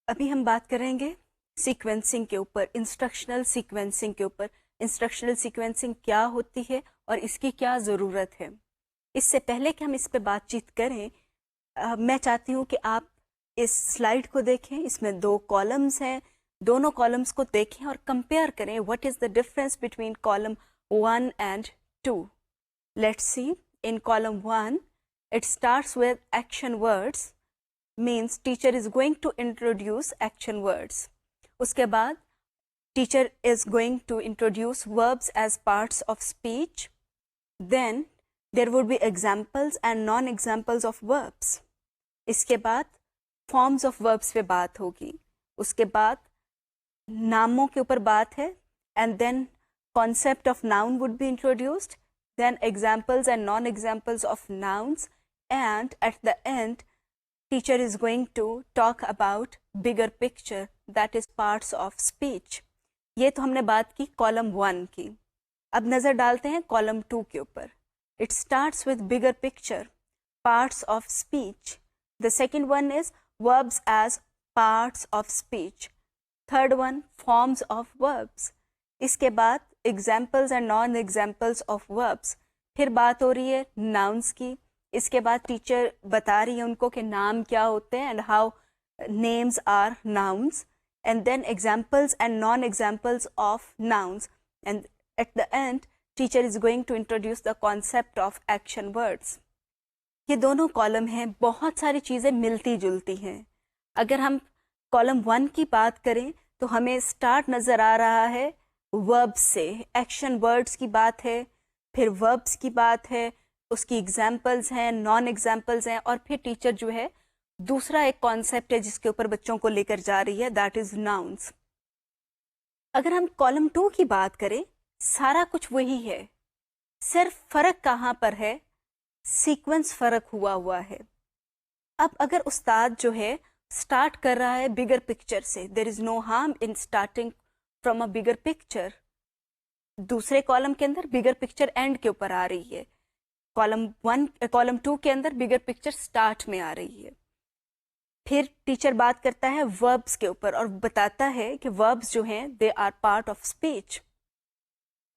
अभी हम बात करेंगे सीक्वेंसिंग के ऊपर, इंस्ट्रक्शनल सीक्वेंसिंग के ऊपर। इंस्ट्रक्शनल सीक्वेंसिंग क्या होती है और इसकी क्या ज़रूरत है। इससे पहले कि हम इस पे बातचीत करें, मैं चाहती हूँ कि आप इस स्लाइड को देखें। इसमें 2 कॉलम्स हैं, दोनों कॉलम्स को देखें और कंपेयर करें what is the difference between column 1 and 2। Let's see, in column 1 it starts with action words, means teacher is going to introduce action words. उसके बाद teacher is going to introduce verbs as parts of speech. Then there would be examples and non-examples of verbs. इसके बाद forms of verbs पे बात होगी. उसके बाद नामों के ऊपर बात है, and then concept of noun would be introduced, then examples and non-examples of nouns, and at the end teacher is going to talk about bigger picture, that is parts of speech. ये तो हमने बात की column 1 की। अब नज़र डालते हैं कॉलम 2 के ऊपर। It starts with bigger picture, parts of speech. The second one is verbs as parts of speech. Third one, forms of verbs. इसके बाद examples and non-examples of verbs. फिर बात हो रही है nouns की। इसके बाद टीचर बता रही है उनको कि नाम क्या होते हैं, and how names are nouns, and then examples and non examples of nouns, and at the end teacher is going to introduce the concept of action words. ये दोनों कॉलम हैं, बहुत सारी चीज़ें मिलती जुलती हैं। अगर हम कॉलम 1 की बात करें तो हमें स्टार्ट नज़र आ रहा है वर्ब्स से, एक्शन वर्ड्स की बात है, फिर वर्ब्स की बात है, उसकी एग्जाम्पल्स हैं, नॉन एग्जाम्पल्स हैं, और फिर टीचर जो है दूसरा एक कॉन्सेप्ट है जिसके ऊपर बच्चों को लेकर जा रही है, दैट इज नाउन्स। अगर हम कॉलम 2 की बात करें, सारा कुछ वही है, सिर्फ फर्क कहाँ पर है, सीक्वेंस फर्क हुआ है। अब अगर उस्ताद जो है स्टार्ट कर रहा है बिगर पिक्चर से, there is no harm in starting from a bigger picture. दूसरे कॉलम के अंदर बिगर पिक्चर एंड के ऊपर आ रही है, कॉलम 2 के अंदर बिगर पिक्चर स्टार्ट में आ रही है। फिर टीचर बात करता है वर्ब्स के ऊपर और बताता है कि वर्ब्स जो हैं they are part of speech.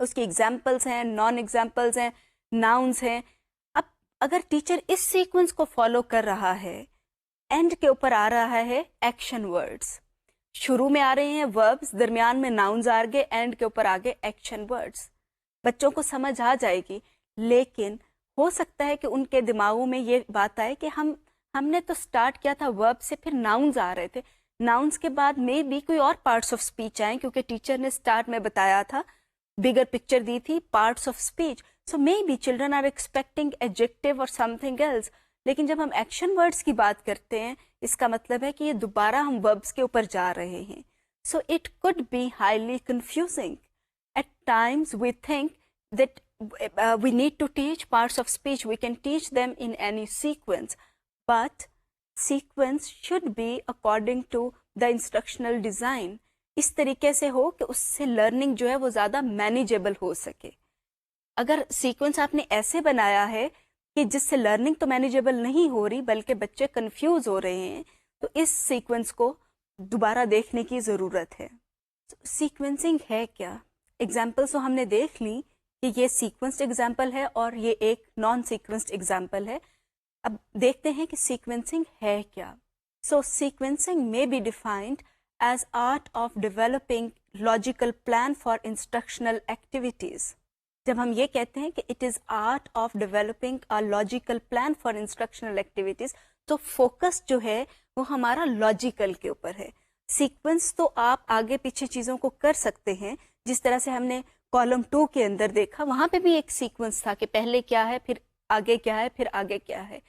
उसकी एग्जाम्पल्स हैं, नॉन एग्जाम्पल्स हैं, नाउन्स हैं। अब अगर टीचर इस सीक्वेंस को फॉलो कर रहा है, एंड के ऊपर आ रहा है एक्शन वर्ड्स। शुरू में आ रहे हैं वर्ब्स, दरमियान में नाउन्स आ गए, एंड के ऊपर आ गए एक्शन वर्ड्स। बच्चों को समझ आ जाएगी, लेकिन हो सकता है कि उनके दिमागों में ये बात आए कि हमने तो स्टार्ट किया था वर्ब से, फिर नाउन्स आ रहे थे, नाउन्स के बाद मे बी कोई और पार्ट्स ऑफ स्पीच आए, क्योंकि टीचर ने स्टार्ट में बताया था, बिगर पिक्चर दी थी, parts of speech. So may be children are expecting adjective और समथिंग एल्स। लेकिन जब हम एक्शन वर्ड्स की बात करते हैं, इसका मतलब है कि ये दोबारा हम वर्ब्स के ऊपर जा रहे हैं। So it could be highly confusing. At times we think that we need to teach parts of speech, we can teach them in any sequence, but sequence should be according to the instructional design, इस तरीके से हो कि उससे learning जो है वो ज़्यादा मैनेजेबल हो सके। अगर सीक्वेंस आपने ऐसे बनाया है कि जिससे लर्निंग तो मैनेजेबल नहीं हो रही बल्कि बच्चे कंफ्यूज हो रहे हैं, तो इस सीक्वेंस को दोबारा देखने की ज़रूरत है। सीक्वेंसिंग है क्या? एग्जाम्पल्स तो हमने देख ली कि ये सीक्वेंस्ड एग्जाम्पल है और ये एक नॉन सीक्वेंस्ड एग्जाम्पल है। अब देखते हैं कि सीक्वेंसिंग है क्या। So sequencing may be defined as art of developing logical plan for instructional activities. जब हम ये कहते हैं कि it is art of developing a logical plan for instructional activities, तो फोकस जो है वो हमारा लॉजिकल के ऊपर है। सीक्वेंस तो आप आगे पीछे चीज़ों को कर सकते हैं, जिस तरह से हमने कॉलम 2 के अंदर देखा, वहां पे भी एक सीक्वेंस था कि पहले क्या है, फिर आगे क्या है, फिर आगे क्या है।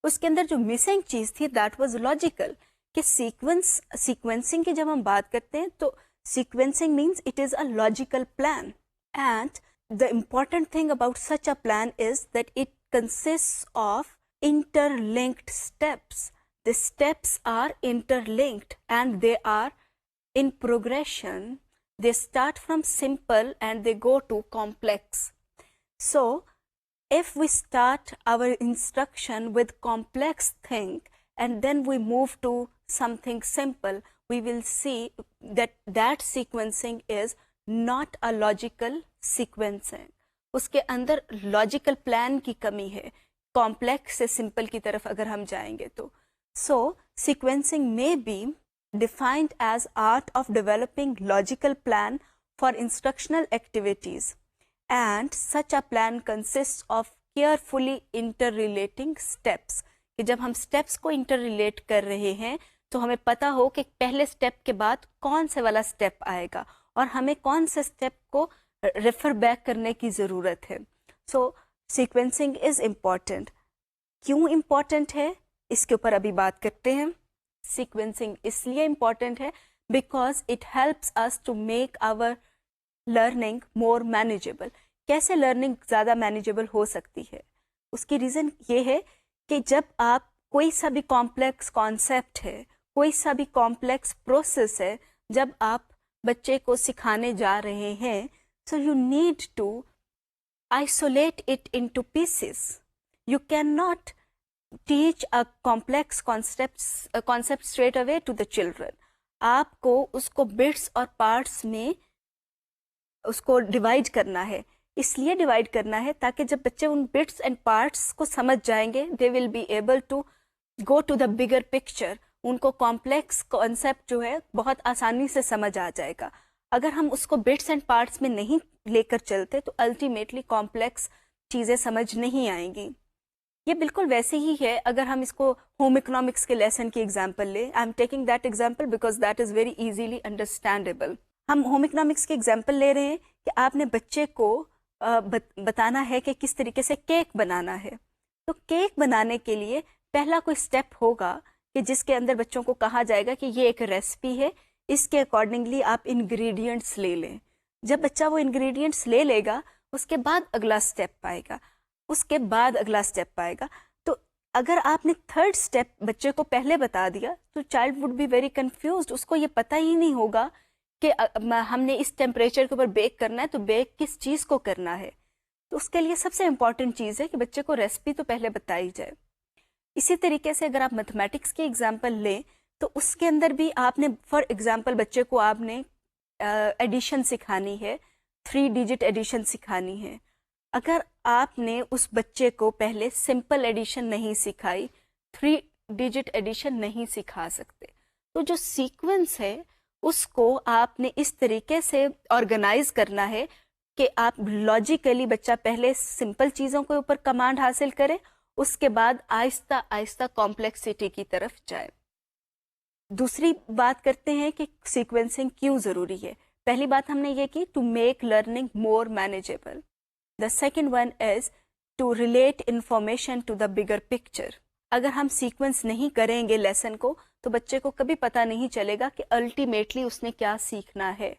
उसके अंदर जो मिसिंग चीज थी दैट वाज लॉजिकल, कि सीक्वेंसिंग की जब हम बात करते हैं तो sequencing means it is a logical plan, and the important thing about such a plan is that it consist of interlinked steps. The steps are interlinked and they are in progression. They start from simple and they go to complex. So if we start our instruction with complex thing and then we move to something simple, we will see that sequencing is not a logical sequencing. उसके अंदर logical plan की कमी है, complex से simple की तरफ अगर हम जाएंगे तो. So sequencing may be defined as art of developing logical plan for instructional activities, and such a plan consists of carefully interrelating steps. कि जब हम steps को interrelate कर रहे हैं तो हमें पता हो कि पहले step के बाद कौन से वाला step आएगा और हमें कौन से step को refer back करने की ज़रूरत है. So sequencing is important. क्यों important है इसके ऊपर अभी बात करते हैं. Sequencing इसलिए important है because it helps us to make our learning more manageable. कैसे learning ज़्यादा manageable हो सकती है, उसकी रीज़न ये है कि जब आप कोई सा भी कॉम्प्लेक्स कॉन्सेप्ट है, कोई सा भी कॉम्प्लेक्स प्रोसेस है, जब आप बच्चे को सिखाने जा रहे हैं, so you need to isolate it into pieces. You cannot teach a complex concept straight away to the children. आपको उसको बिट्स और पार्ट्स में उसको डिवाइड करना है. इसलिए डिवाइड करना है ताकि जब बच्चे उन बिट्स एंड पार्ट्स को समझ जाएंगे, they will be able to go to the bigger picture. उनको कॉम्प्लेक्स कॉन्सेप्ट जो है बहुत आसानी से समझ आ जाएगा. अगर हम उसको बिट्स एंड पार्ट्स में नहीं लेकर चलते तो अल्टीमेटली कॉम्प्लेक्स चीज़ें समझ नहीं आएंगी. ये बिल्कुल वैसे ही है अगर हम इसको होम इकोनॉमिक्स के लेसन की एग्जांपल ले. I am taking that example because that is very easily understandable. हम होम इकोनॉमिक्स की एग्जांपल ले रहे हैं कि आपने बच्चे को बताना है कि किस तरीके से केक बनाना है. तो केक बनाने के लिए पहला कोई स्टेप होगा कि जिसके अंदर बच्चों को कहा जाएगा कि ये एक रेसिपी है, इसके अकॉर्डिंगली आप इंग्रेडिएंट्स ले लें. जब बच्चा वो इंग्रेडिएंट्स ले लेगा उसके बाद अगला स्टेप आएगा, उसके बाद अगला स्टेप आएगा. तो अगर आपने थर्ड स्टेप बच्चे को पहले बता दिया तो child would be very confused. उसको ये पता ही नहीं होगा कि हमने इस टेम्परेचर के ऊपर बेक करना है तो बेक किस चीज़ को करना है. तो उसके लिए सबसे इम्पॉर्टेंट चीज़ है कि बच्चे को रेसिपी तो पहले बताई जाए. इसी तरीके से अगर आप मैथमेटिक्स की एग्जांपल लें तो उसके अंदर भी आपने फॉर एग्जांपल बच्चे को आपने एडिशन सिखानी है, 3 डिजिट एडिशन सिखानी है. अगर आपने उस बच्चे को पहले सिंपल एडिशन नहीं सिखाई, 3 डिजिट एडिशन नहीं सिखा सकते. तो जो सीक्वेंस है उसको आपने इस तरीके से ऑर्गेनाइज करना है कि आप लॉजिकली बच्चा पहले सिंपल चीज़ों के ऊपर कमांड हासिल करे, उसके बाद आहिस्ता आहिस्ता कॉम्प्लेक्सिटी की तरफ जाए. दूसरी बात करते हैं कि सीक्वेंसिंग क्यों ज़रूरी है. पहली बात हमने ये की to make learning more manageable. The second one is to relate information to the bigger picture. अगर हम सीक्वेंस नहीं करेंगे लेसन को तो बच्चे को कभी पता नहीं चलेगा कि अल्टीमेटली उसने क्या सीखना है,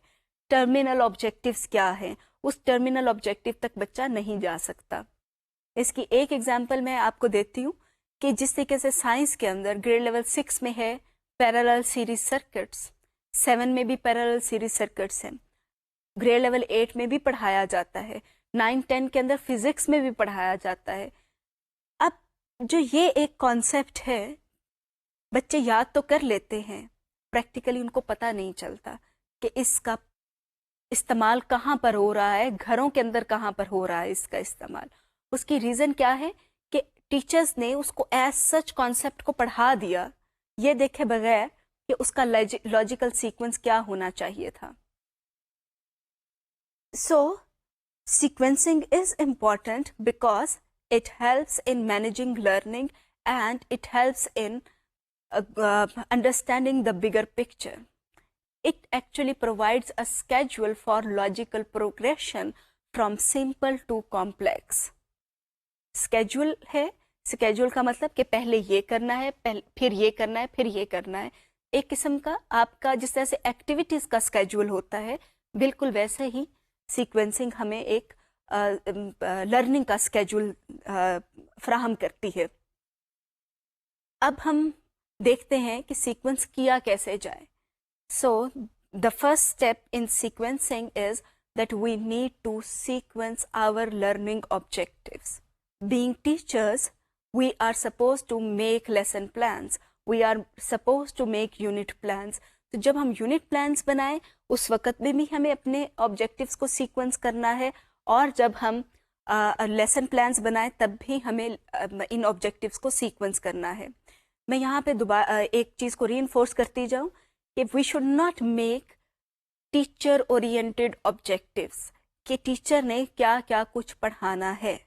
टर्मिनल ऑब्जेक्टिव्स क्या हैं. उस टर्मिनल ऑब्जेक्टिव तक बच्चा नहीं जा सकता. इसकी एक एग्जांपल मैं आपको देती हूँ कि जिस तरीके से साइंस के अंदर ग्रेड लेवल 6 में है पैरेलल सीरीज सर्किट्स, 7 में भी पैरेलल सीरीज सर्किट्स हैं, ग्रेड लेवल 8 में भी पढ़ाया जाता है, 9-10 के अंदर फिजिक्स में भी पढ़ाया जाता है. अब जो ये एक कॉन्सेप्ट है बच्चे याद तो कर लेते हैं, प्रैक्टिकली उनको पता नहीं चलता कि इसका इस्तेमाल कहाँ पर हो रहा है, घरों के अंदर कहाँ पर हो रहा है इसका इस्तेमाल. उसकी रीज़न क्या है कि टीचर्स ने उसको एज सच कॉन्सेप्ट को पढ़ा दिया ये देखे बगैर कि उसका लॉजिकल सीक्वेंस क्या होना चाहिए था. So sequencing is important because it helps in managing learning and it helps in understanding the bigger picture. It actually provides a schedule for logical progression from simple to complex. Schedule है, schedule का मतलब कि पहले ये करना है, फिर ये करना है, फिर ये करना है. एक किस्म का आपका जिस तरह से एक्टिविटीज़ का schedule होता है, बिल्कुल वैसे ही सीक्वेंसिंग हमें एक लर्निंग का schedule फ्राहम करती है. अब हम देखते हैं कि सीक्वेंस किया कैसे जाए. So the first step in sequencing is that we need to sequence our learning objectives. Being teachers we are supposed to make lesson plans, we are supposed to make unit plans. तो जब हम unit plans बनाएं उस वक्त में भी हमें अपने ऑब्जेक्टिव्स को सीक्वेंस करना है, और जब हम लेसन प्लान्स बनाएं तब भी हमें इन ऑब्जेक्टिव्स को सीक्वेंस करना है। मैं यहाँ पे दोबारा एक चीज़ को रीइंफोर्स करती जाऊँ कि we should not make teacher oriented objectives, कि टीचर ने क्या क्या कुछ पढ़ाना है।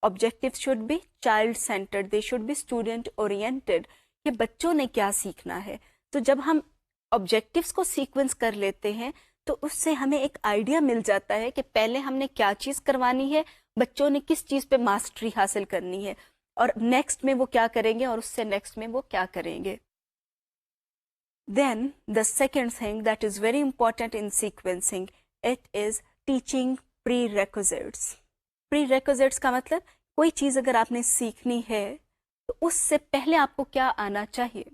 Objective should be child centred, they should be student oriented, कि बच्चों ने क्या सीखना है। तो जब हम ऑब्जेक्टिव्स को सीक्वेंस कर लेते हैं तो उससे हमें एक आइडिया मिल जाता है कि पहले हमने क्या चीज़ करवानी है, बच्चों ने किस चीज़ पे मास्टरी हासिल करनी है, और नेक्स्ट में वो क्या करेंगे, और उससे नेक्स्ट में वो क्या करेंगे। Then the second thing that is very important in sequencing, it is teaching prerequisites. Prerequisites का मतलब कोई चीज़ अगर आपने सीखनी है तो उससे पहले आपको क्या आना चाहिए।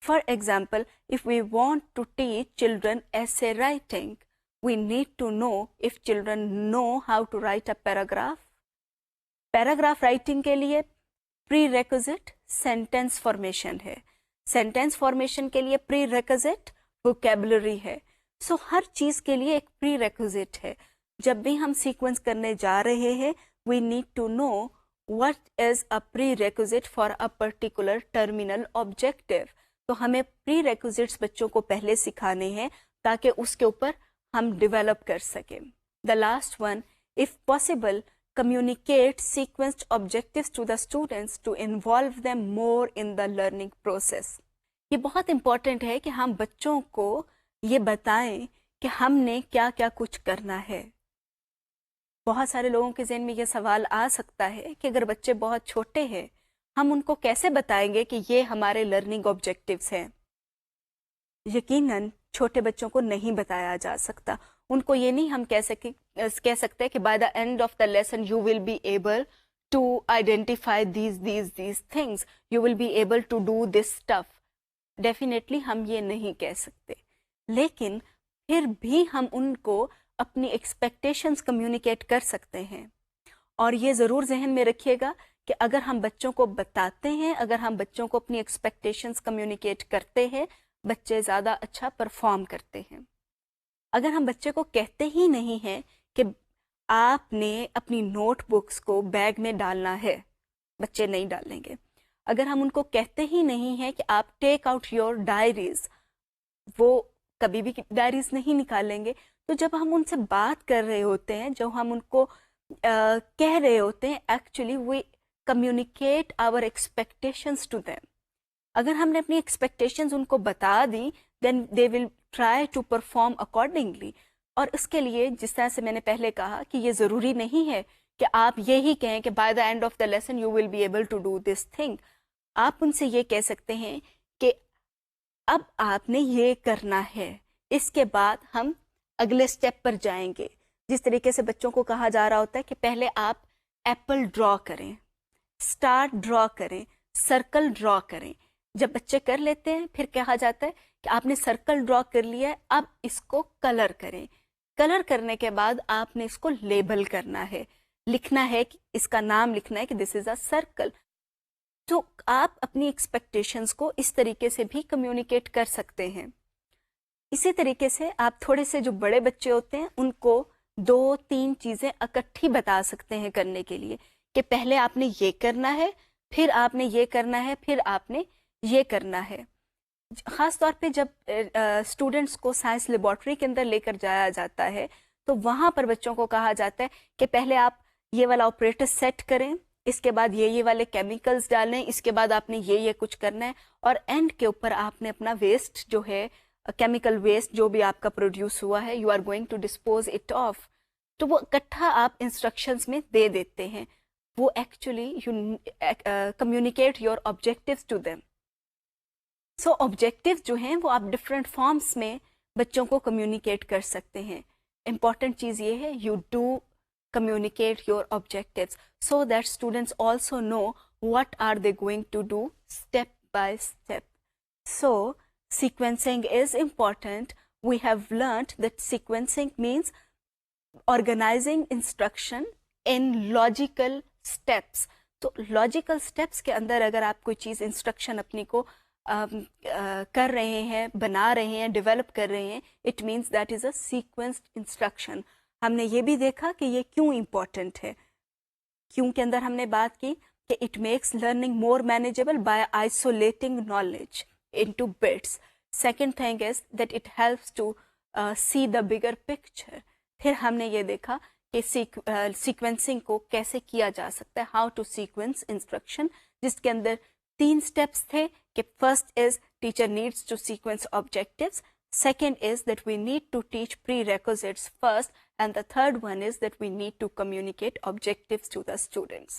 For example, if we want to teach children essay writing, we need to know if children know how to write a paragraph. Paragraph writing के लिए prerequisite sentence formation है, सेंटेंस फॉर्मेशन के लिए प्री रिक्विजिट वोकेबुलरी है। सो हर चीज के लिए एक प्री रिक्विजिट है। जब भी हम सीक्वेंस करने जा रहे हैं, we need to know what is a prerequisite for a particular terminal objective. तो हमें प्री रिक्विजिट्स बच्चों को पहले सिखाने हैं ताकि उसके ऊपर हम डेवलप कर सकें। The last one, if possible, communicate sequenced objectives to the students to involve them more in the learning process. ये बहुत इम्पॉर्टेंट है कि हम बच्चों को ये बताएं कि हमने क्या क्या कुछ करना है। बहुत सारे लोगों के ज़हन में ये सवाल आ सकता है कि अगर बच्चे बहुत छोटे हैं, हम उनको कैसे बताएंगे कि ये हमारे लर्निंग ऑब्जेक्टिव्स हैं। यकीनन छोटे बच्चों को नहीं बताया जा सकता। उनको ये नहीं हम कह सकते कि by the end of the lesson you will be able to identify these things, you will be able to do this stuff. Definitely हम ये नहीं कह सकते, लेकिन फिर भी हम उनको अपनी एक्सपेक्टेशंस कम्युनिकेट कर सकते हैं। और ये ज़रूर जहन में रखिएगा कि अगर हम बच्चों को बताते हैं, अगर हम बच्चों को अपनी एक्सपेक्टेशंस कम्युनिकेट करते हैं, बच्चे ज़्यादा अच्छा परफॉर्म करते हैं। अगर हम बच्चे को कहते ही नहीं हैं कि आपने अपनी नोटबुक्स को बैग में डालना है, बच्चे नहीं डालेंगे। अगर हम उनको कहते ही नहीं हैं कि आप टेक आउट योर डायरीज, वो कभी भी डायरीज नहीं निकालेंगे। तो जब हम उनसे बात कर रहे होते हैं, जब हम उनको कह रहे होते हैं, actually we communicate our expectations to them. अगर हमने अपनी एक्सपेक्टेशंस उनको बता दी, then they will try to perform accordingly. और उसके लिए जिस तरह से मैंने पहले कहा कि ये ज़रूरी नहीं है कि आप ये ही कहें कि by the end of the lesson you will be able to do this thing. आप उनसे ये कह सकते हैं कि अब आपने ये करना है, इसके बाद हम अगले स्टेप पर जाएंगे। जिस तरीके से बच्चों को कहा जा रहा होता है कि पहले आप एप्पल ड्रॉ करें, स्टार ड्रॉ करें, सर्कल ड्रॉ करें। जब बच्चे कर लेते हैं, फिर कहा जाता है कि आपने सर्कल ड्रॉ कर लिया है, अब इसको कलर करें। कलर करने के बाद आपने इसको लेबल करना है, लिखना है कि इसका नाम लिखना है कि दिस इज अ सर्कल। तो आप अपनी एक्सपेक्टेशंस को इस तरीके से भी कम्युनिकेट कर सकते हैं। इसी तरीके से आप थोड़े से जो बड़े बच्चे होते हैं उनको 2-3 चीज़ें इकट्ठी बता सकते हैं करने के लिए, कि पहले आपने ये करना है, फिर आपने ये करना है, फिर आपने ये करना है। ख़ास तौर पे जब स्टूडेंट्स को साइंस लेबॉर्ट्री के अंदर लेकर जाया जाता है, तो वहाँ पर बच्चों को कहा जाता है कि पहले आप ये वाला ऑपरेटर सेट करें, इसके बाद ये वाले केमिकल्स डालें, इसके बाद आपने ये कुछ करना है, और एंड के ऊपर आपने अपना वेस्ट जो है, केमिकल वेस्ट जो भी आपका प्रोड्यूस हुआ है, you are going to dispose it of. तो वो इकट्ठा आप इंस्ट्रक्शंस में दे देते हैं। वो actually you communicate your objectives to them. So objective जो हैं वो आप डिफरेंट फॉर्म्स में बच्चों को कम्युनिकेट कर सकते हैं। इम्पॉर्टेंट चीज़ ये है, you do communicate your objectives so that students also know what are they going to do step by step. So sequencing is important. We have learned that sequencing means organizing instruction in logical steps. तो logical steps के अंदर अगर आप कोई चीज़ instruction अपनी को कर रहे हैं, बना रहे हैं, डेवलप कर रहे हैं, it means that is a sequenced instruction. हमने ये भी देखा कि ये क्यों इम्पोर्टेंट है। क्यों के अंदर हमने बात की कि it makes learning more manageable by isolating knowledge into bits. Second thing is that it helps to see the bigger picture. फिर हमने ये देखा कि सीक्वेंसिंग को कैसे किया जा सकता है, हाउ टू सीक्वेंस इंस्ट्रक्शन, जिसके अंदर 3 स्टेप्स थे कि first is teacher needs to sequence objectives, second is that we need to teach prerequisites first, and the third one is that we need to communicate objectives to the students.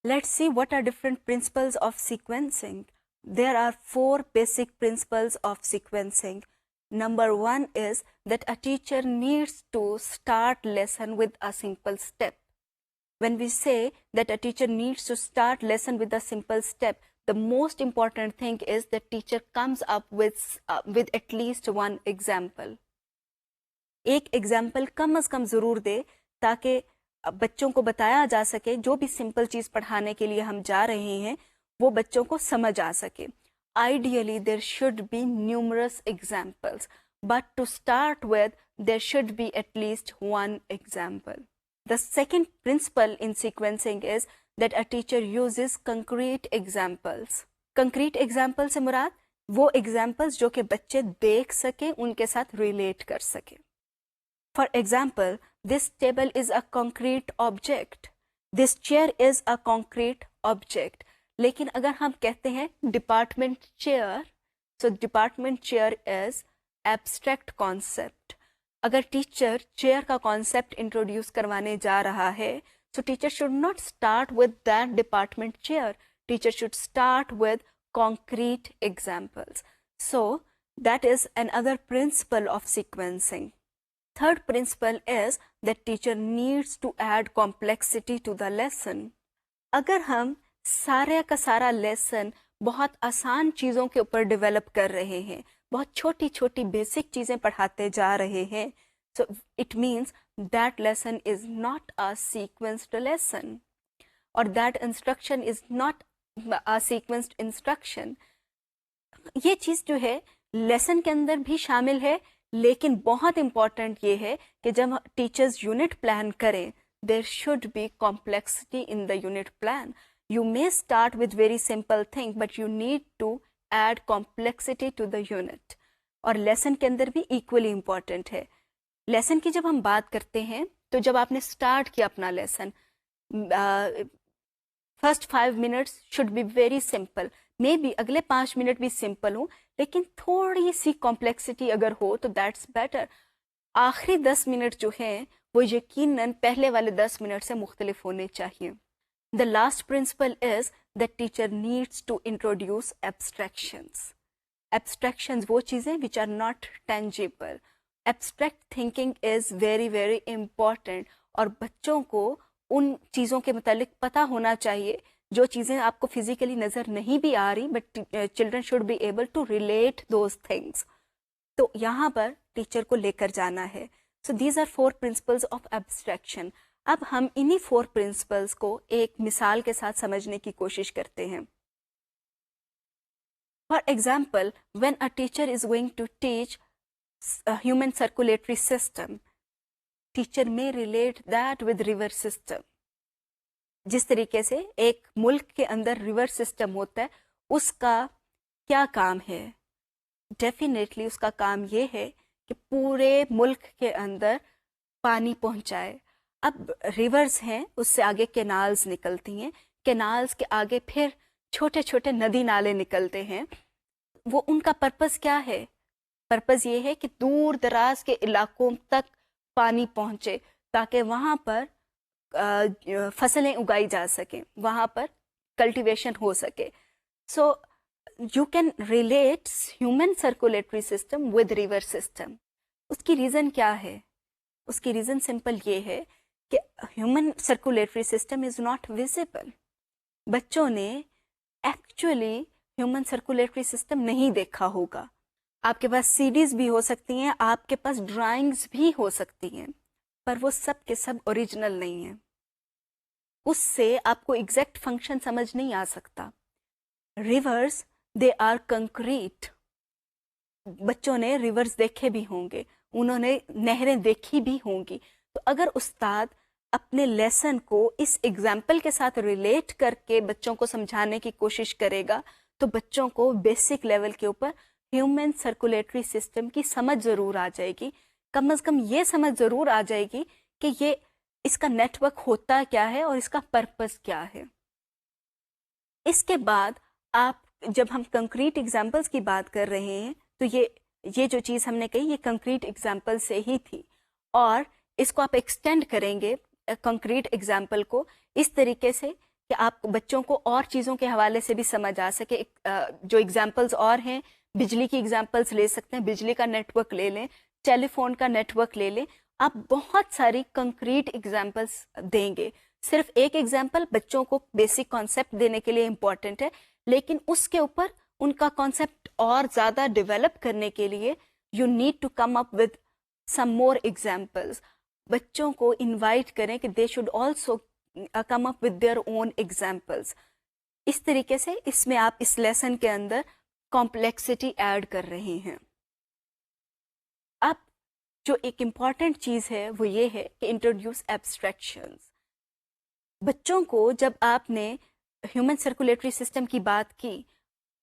Let's see what are different principles of sequencing. There are 4 basic principles of sequencing. Number 1 is that a teacher needs to start lesson with a simple step. When we say that a teacher needs to start lesson with a simple step, the most important thing is that teacher comes up with at least one example. एक example कम अज कम जरूर दे ताकि बच्चों को बताया जा सके, जो भी सिंपल चीज पढ़ाने के लिए हम जा रहे हैं वो बच्चों को समझ आ सके. Ideally there should be numerous examples, but to start with there should be at least one example. The second principle in sequencing is that a teacher uses concrete examples. Concrete examples से मुराद वो examples जो कि बच्चे देख सके, उनके साथ relate कर सके. For example, this table is a concrete object. This chair is a concrete object. लेकिन अगर हम कहते हैं department chair, so department chair is abstract concept. अगर टीचर चेयर का कॉन्सेप्ट इंट्रोड्यूस करवाने जा रहा है, so teacher should not start with that department chair. Teacher should start with concrete examples. So that is another principle of sequencing. Third principle is that teacher needs to add complexity to the lesson. अगर हम सारे का सारा lesson बहुत आसान चीज़ों के ऊपर डेवलप कर रहे हैं, बहुत छोटी छोटी बेसिक चीज़ें पढ़ाते जा रहे हैं, so it means that lesson is not a sequenced lesson or that instruction is not a sequenced instruction. ये चीज़ जो है लेसन के अंदर भी शामिल है, लेकिन बहुत इम्पॉर्टेंट ये है कि जब टीचर्स यूनिट प्लान करें, there should be complexity in the unit plan. You may start with very simple thing, but you need to add complexity to the unit. और लेसन के अंदर भी इक्वली इम्पॉर्टेंट है. लेसन की जब हम बात करते हैं, तो जब आपने स्टार्ट किया अपना lesson, first 5 minutes should be very simple. May be अगले 5 मिनट भी सिंपल हो, लेकिन थोड़ी सी कॉम्प्लेक्सिटी अगर हो तो दैट्स बेटर. आखिरी 10 मिनट जो हैं वो यकीनन पहले वाले 10 मिनट से मुख्तलिफ होने चाहिए. The last principle is that teacher needs to introduce abstractions. Abstractions वो चीज़ें which are not tangible. Abstract thinking is very very important. और बच्चों को उन चीज़ों के मुतालिक पता होना चाहिए जो चीज़ें आपको फिजिकली नज़र नहीं भी आ रही, but children should be able to relate those things. तो यहाँ पर टीचर को लेकर जाना है. So these are 4 principles of abstraction. अब हम इन्हीं 4 प्रिंसिपल्स को एक मिसाल के साथ समझने की कोशिश करते हैं. For example, when a teacher is going to teach human circulatory system, teacher में relate that with river system. जिस तरीके से एक मुल्क के अंदर रिवर सिस्टम होता है, उसका क्या काम है? डेफिनेटली उसका काम ये है कि पूरे मुल्क के अंदर पानी पहुंचाए. अब रिवर्स हैं, उससे आगे कैनाल्स निकलती हैं, कैनाल्स के आगे फिर छोटे छोटे नदी नाले निकलते हैं. वो उनका पर्पस क्या है? पर्पस ये है कि दूर दराज के इलाकों तक पानी पहुंचे ताकि वहाँ पर फसलें उगाई जा सकें, वहाँ पर कल्टीवेशन हो सके. So you can relate human circulatory system with river system. उसकी रीज़न क्या है? उसकी रीज़न सिंपल ये है कि human circulatory system is not visible. बच्चों ने एक्चुअली ह्यूमन सर्कुलेटरी सिस्टम नहीं देखा होगा. आपके पास सीडीज भी हो सकती हैं, आपके पास ड्राइंग्स भी हो सकती हैं, पर वो सब के सब ओरिजिनल नहीं हैं. उससे आपको एग्जैक्ट फंक्शन समझ नहीं आ सकता. Reverse they are concrete. बच्चों ने रिवर्स देखे भी होंगे, उन्होंने नहरें देखी भी होंगी। तो अगर उस्ताद अपने लेसन को इस एग्जाम्पल के साथ रिलेट करके बच्चों को समझाने की कोशिश करेगा तो बच्चों को बेसिक लेवल के ऊपर ह्यूमन सर्कुलेटरी सिस्टम की समझ ज़रूर आ जाएगी। कम से कम ये समझ ज़रूर आ जाएगी कि ये इसका नेटवर्क होता क्या है और इसका पर्पस क्या है। इसके बाद आप जब हम कंक्रीट एग्जाम्पल्स की बात कर रहे हैं तो ये जो चीज़ हमने कही ये कंक्रीट एग्जाम्पल से ही थी, और इसको आप एक्सटेंड करेंगे कंक्रीट एग्जाम्पल को इस तरीके से कि आप बच्चों को और चीज़ों के हवाले से भी समझ आ सके। जो एग्जाम्पल्स और हैं, बिजली की एग्जाम्पल्स ले सकते हैं, बिजली का नेटवर्क ले लें, टेलीफोन का नेटवर्क ले लें, आप बहुत सारी कंक्रीट एग्जाम्पल्स देंगे। सिर्फ एक एग्जाम्पल बच्चों को बेसिक कॉन्सेप्ट देने के लिए इम्पॉर्टेंट है, लेकिन उसके ऊपर उनका कॉन्सेप्ट और ज़्यादा डेवलप करने के लिए you need to come up with some more examples. बच्चों को इनवाइट करें कि they should also come up with their own examples. इस तरीके से इसमें आप इस लेसन के अंदर कॉम्प्लेक्सिटी ऐड कर रहे हैं। अब जो एक इम्पॉर्टेंट चीज़ है वो ये है कि इंट्रोड्यूस एब्स्ट्रैक्शंस। बच्चों को जब आपने ह्यूमन सर्कुलेटरी सिस्टम की बात की,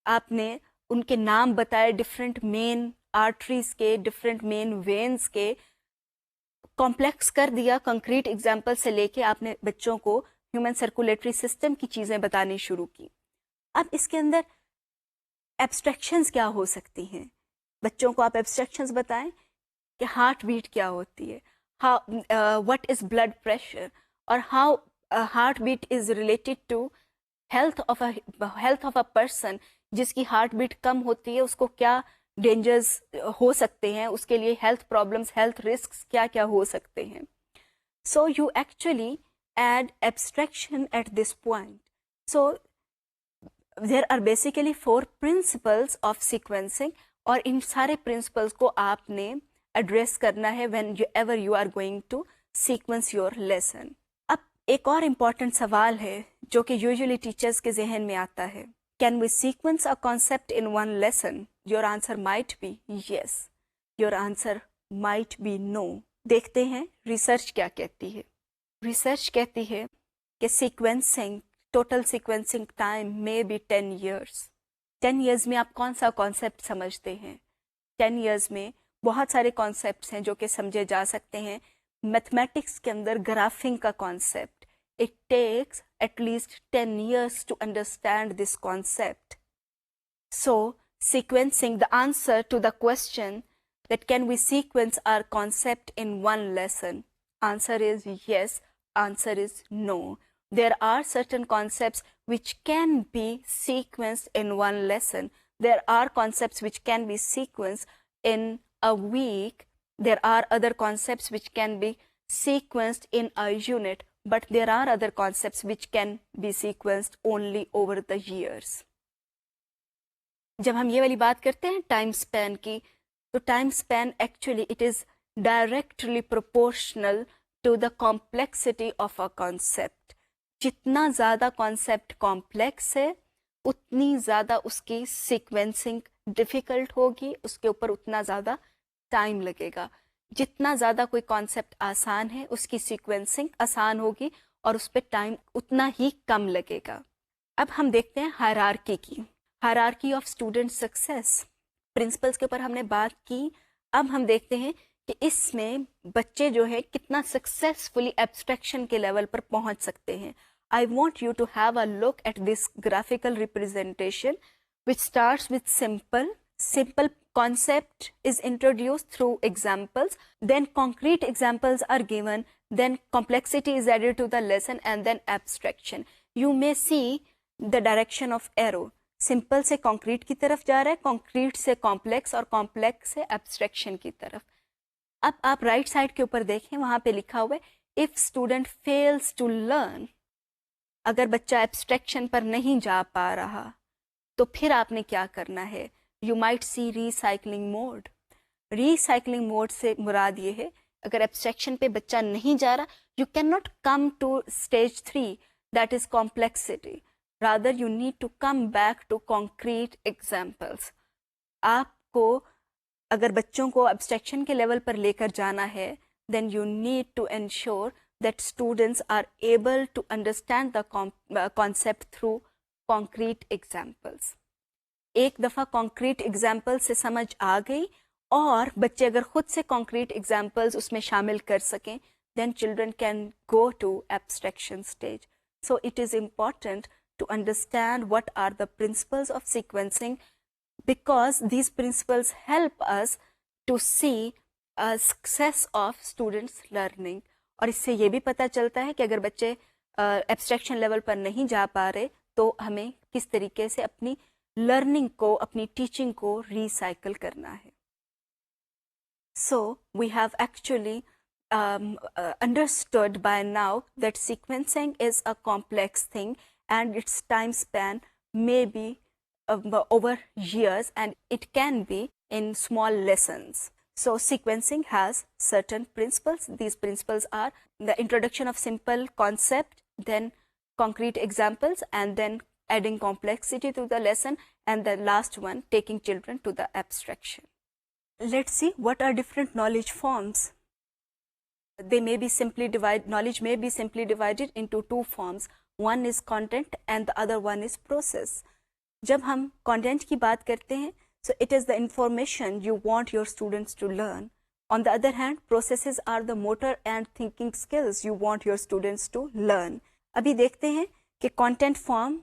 आपने उनके नाम बताए डिफरेंट मेन आर्टरीज के, डिफरेंट मेन वेन्स के, कॉम्प्लेक्स कर दिया कंक्रीट एग्जाम्पल से लेके आपने बच्चों को ह्यूमन सर्कुलेटरी सिस्टम की चीज़ें बतानी शुरू की। अब इसके अंदर एब्स्ट्रैक्शंस क्या हो सकती हैं? बच्चों को आप एब्स्ट्रैक्शंस बताएं कि हार्ट बीट क्या होती है, how what is blood pressure, और how heart beat is related to health of a person. जिसकी हार्ट बीट कम होती है उसको क्या डेंजर्स हो सकते हैं, उसके लिए हेल्थ प्रॉब्लम्स, हेल्थ रिस्क्स क्या क्या हो सकते हैं। So you actually add abstraction at this point. So there are basically 4 principles of sequencing, और इन सारे principles को आपने address करना है whenever you are going to sequence your lesson. अब एक और important सवाल है जो कि usually teachers के जहन में आता है, can we sequence a concept in one lesson? Your answer might be yes. Your answer might be no. देखते हैं रिसर्च क्या कहती है। रिसर्च कहती है कि sequencing, total sequencing time may be 10 years। 10 years में आप कौन सा कॉन्सेप्ट समझते हैं? 10 years में बहुत सारे कॉन्सेप्ट्स हैं जो कि समझे जा सकते हैं। मैथमेटिक्स के अंदर ग्राफिंग का concept, it takes at least 10 years to understand this concept. So sequencing, the answer to the question that can we sequence our concept in one lesson, answer is yes, answer is no. There are certain concepts which can be sequenced in one lesson. There are concepts which can be sequenced in a week. There are other concepts which can be sequenced in a unit, but there are other concepts which can be sequenced only over the years. जब हम ये वाली बात करते हैं time span की, तो time span actually it is directly proportional to the complexity of a concept. जितना ज़्यादा कॉन्सेप्ट कॉम्प्लेक्स है उतनी ज़्यादा उसकी सीक्वेंसिंग डिफ़िकल्ट होगी, उसके ऊपर उतना ज़्यादा टाइम लगेगा। जितना ज़्यादा कोई कॉन्सेप्ट आसान है उसकी सीक्वेंसिंग आसान होगी और उस पर टाइम उतना ही कम लगेगा। अब हम देखते हैं हायरार्की की, hierarchy of student success. Principles के ऊपर हमने बात की, अब हम देखते हैं कि इसमें बच्चे जो है कितना सक्सेसफुली एब्स्ट्रैक्शन के लेवल पर पहुंच सकते हैं। I want you to have a look at this graphical representation which starts with simple concept is introduced through examples, then concrete examples are given, then complexity is added to the lesson, and then abstraction. You may see the direction of arrow. Simple से concrete की तरफ जा रहा है, concrete से complex और complex से abstraction की तरफ। अब आप राइट साइड के ऊपर देखें, वहां पे लिखा हुआ है if student fails to learn. अगर बच्चा एब्स्ट्रैक्शन पर नहीं जा पा रहा तो फिर आपने क्या करना है? You might see recycling mode. Recycling mode से मुराद ये है अगर एब्स्ट्रैक्शन पे बच्चा नहीं जा रहा, you can not come to stage 3 that is complexity. rather you need to come back to concrete examples. आपको अगर बच्चों को abstraction के level पर लेकर जाना है, then you need to ensure that students are able to understand the concept through concrete examples. एक दफ़ा concrete examples से समझ आ गई और बच्चे अगर खुद से concrete examples उसमें शामिल कर सकें, then children can go to abstraction stage. So it is important to understand what are the principles of sequencing, because these principles help us to see a success of students learning. और इससे ये भी पता चलता है कि अगर बच्चे एब्स्ट्रैक्शन लेवल पर नहीं जा पा रहे तो हमें किस तरीके से अपनी लर्निंग को, अपनी टीचिंग को रिसाइकल करना है. So we have actually understood by now that sequencing is a complex thing and its time span may be over years, and it can be in small lessons. So sequencing has certain principles. These principles are the introduction of simple concept, then concrete examples, and then adding complexity to the lesson, and the last one, taking children to the abstraction. Let's see what are different knowledge forms. They may be simply knowledge may be simply divided into two forms. One is content and the other one is process. जब हम content की बात करते हैं, so it is the information you want your students to learn. On the other hand, processes are the motor and thinking skills you want your students to learn. अभी देखते हैं कि content form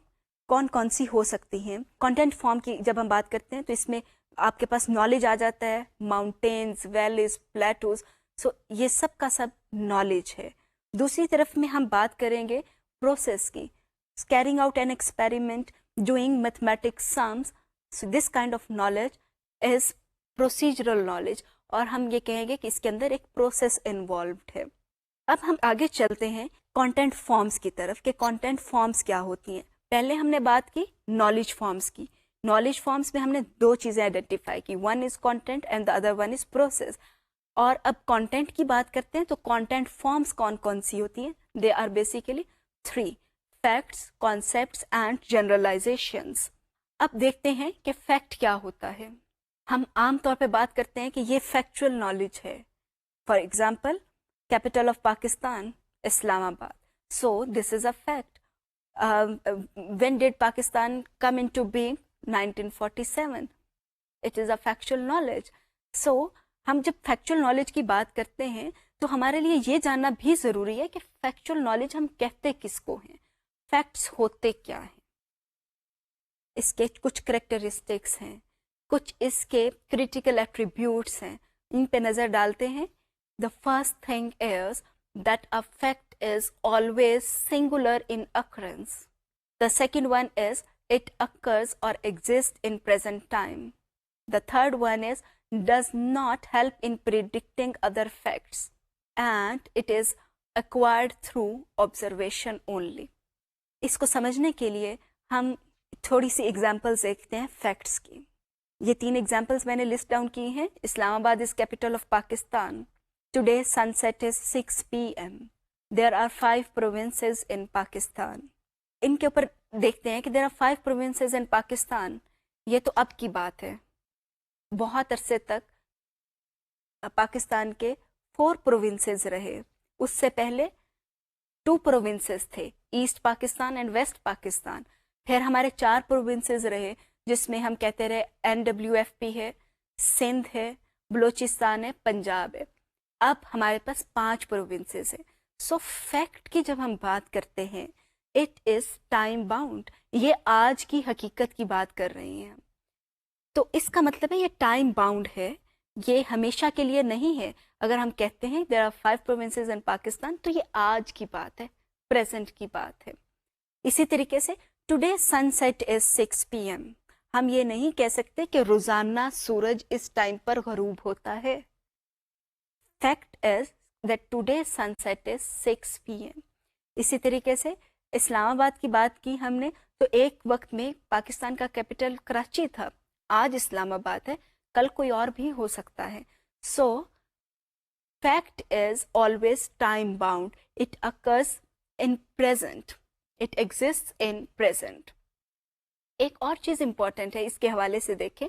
कौन कौन सी हो सकती हैं. Content form की जब हम बात करते हैं तो इसमें आपके पास knowledge आ जाता है, mountains, valleys, plateaus. So ये सब का सब knowledge है. दूसरी तरफ में हम बात करेंगे process की. Carrying out an experiment, doing mathematics sums. So this kind of knowledge is procedural knowledge, और हम ये कहेंगे कि इसके अंदर एक प्रोसेस इन्वॉल्व्ड है. अब हम आगे चलते हैं कंटेंट फॉर्म्स की तरफ कि कंटेंट फॉर्म्स क्या होती हैं. पहले हमने बात की नॉलेज फॉर्म्स की. नॉलेज फॉर्म्स में हमने दो चीज़ें आइडेंटिफाई की, one is content and the other one is process. और अब कंटेंट की बात करते हैं तो कंटेंट फॉर्म्स कौन कौन सी होती हैं. They are basically 3: facts, concepts and generalizations. अब देखते हैं कि फैक्ट क्या होता है. हम आम तौर पे बात करते हैं कि ये फैक्चुअल नॉलेज है. For example, capital of Pakistan Islamabad. So this is a fact. When did Pakistan come into being? 1947. It is a factual knowledge. So हम जब फैक्चुअल नॉलेज की बात करते हैं तो हमारे लिए ये जानना भी ज़रूरी है कि फैक्चुअल नॉलेज हम कहते किसको हैं, फैक्ट्स होते क्या हैं, इसके कुछ करेक्टरिस्टिक्स हैं, कुछ इसके क्रिटिकल एट्रीब्यूट्स हैं. इन पे नज़र डालते हैं. The first thing is that a fact is always singular in occurrence. The second one is it occurs or exists in present time. The third one is does not help in predicting other facts, and it is acquired through observation only. इसको समझने के लिए हम थोड़ी सी examples देखते हैं facts की. ये 3 एग्जाम्पल्स मैंने लिस्ट डाउन की हैं. Islamabad is capital of Pakistan. Today sunset is 6 PM. There are 5 provinces in Pakistan. इनके ऊपर देखते हैं कि there are 5 provinces in Pakistan. ये तो अब की बात है. बहुत अरसे तक पाकिस्तान के 4 प्रोविंसेस रहे. उससे पहले 2 प्रोविंसेस थे, east Pakistan and west Pakistan. फिर हमारे 4 प्रोविंसेस रहे जिसमें हम कहते रहे NWFP है, सिंध है, बलोचिस्तान है, पंजाब है. अब हमारे पास 5 प्रोविंसेस है. सो फैक्ट की जब हम बात करते हैं, इट इज़ टाइम बाउंड. ये आज की हकीकत की बात कर रहे हैं. तो इसका मतलब है ये टाइम बाउंड है, ये हमेशा के लिए नहीं है. अगर हम कहते हैं there are 5 provinces in Pakistan तो ये आज की बात है, प्रेजेंट की बात है. इसी तरीके से टुडे सनसेट इज 6 PM. हम ये नहीं कह सकते कि रोजाना सूरज इस टाइम पर गरूब होता है. Fact is that today sunset is 6 PM. इसी तरीके से इस्लामाबाद की बात की हमने तो एक वक्त में पाकिस्तान का कैपिटल कराची था, आज इस्लामाबाद है, कल कोई और भी हो सकता है. सो fact is always time bound. It occurs in present. It exist in present. एक और चीज इंपॉर्टेंट है, इसके हवाले से देखें,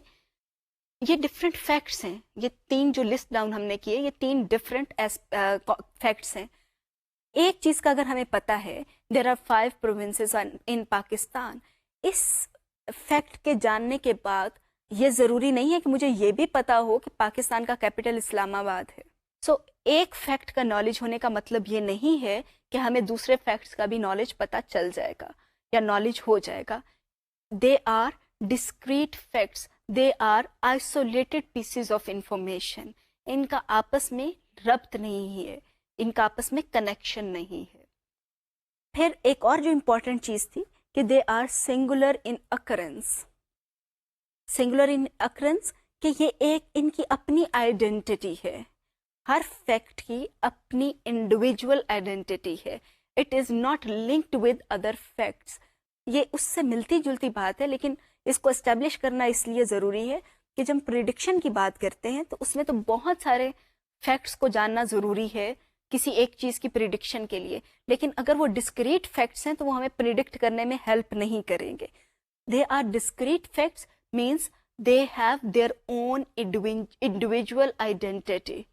ये डिफरेंट फैक्ट्स हैं, ये 3 जो लिस्ट डाउन हमने किए, ये 3 डिफरेंट फैक्ट्स हैं। एक चीज का अगर हमें पता है, there are 5 provinces in Pakistan, इस फैक्ट के जानने के बाद ये जरूरी नहीं है कि मुझे ये भी पता हो कि पाकिस्तान का कैपिटल इस्लामाबाद है। सो एक फैक्ट का नॉलेज होने का मतलब ये नहीं है कि हमें दूसरे फैक्ट्स का भी नॉलेज पता चल जाएगा या नॉलेज हो जाएगा। They are discrete facts, they are isolated pieces of information. इनका आपस में रब्त नहीं है, इनका आपस में कनेक्शन नहीं है। फिर एक और जो इंपॉर्टेंट चीज थी कि they are singular in occurrence. Singular in occurrence कि ये एक इनकी अपनी आइडेंटिटी है, हर फैक्ट की अपनी इंडिविजुअल आइडेंटिटी है। It is not linked with other facts. ये उससे मिलती जुलती बात है, लेकिन इसको एस्टेब्लिश करना इसलिए ज़रूरी है कि जब प्रिडिक्शन की बात करते हैं तो उसमें तो बहुत सारे फैक्ट्स को जानना ज़रूरी है किसी एक चीज़ की प्रिडिक्शन के लिए, लेकिन अगर वो डिस्क्रीट फैक्ट्स हैं तो वो हमें प्रिडिक्ट करने में हेल्प नहीं करेंगे। They are discrete facts means they have their own individual identity,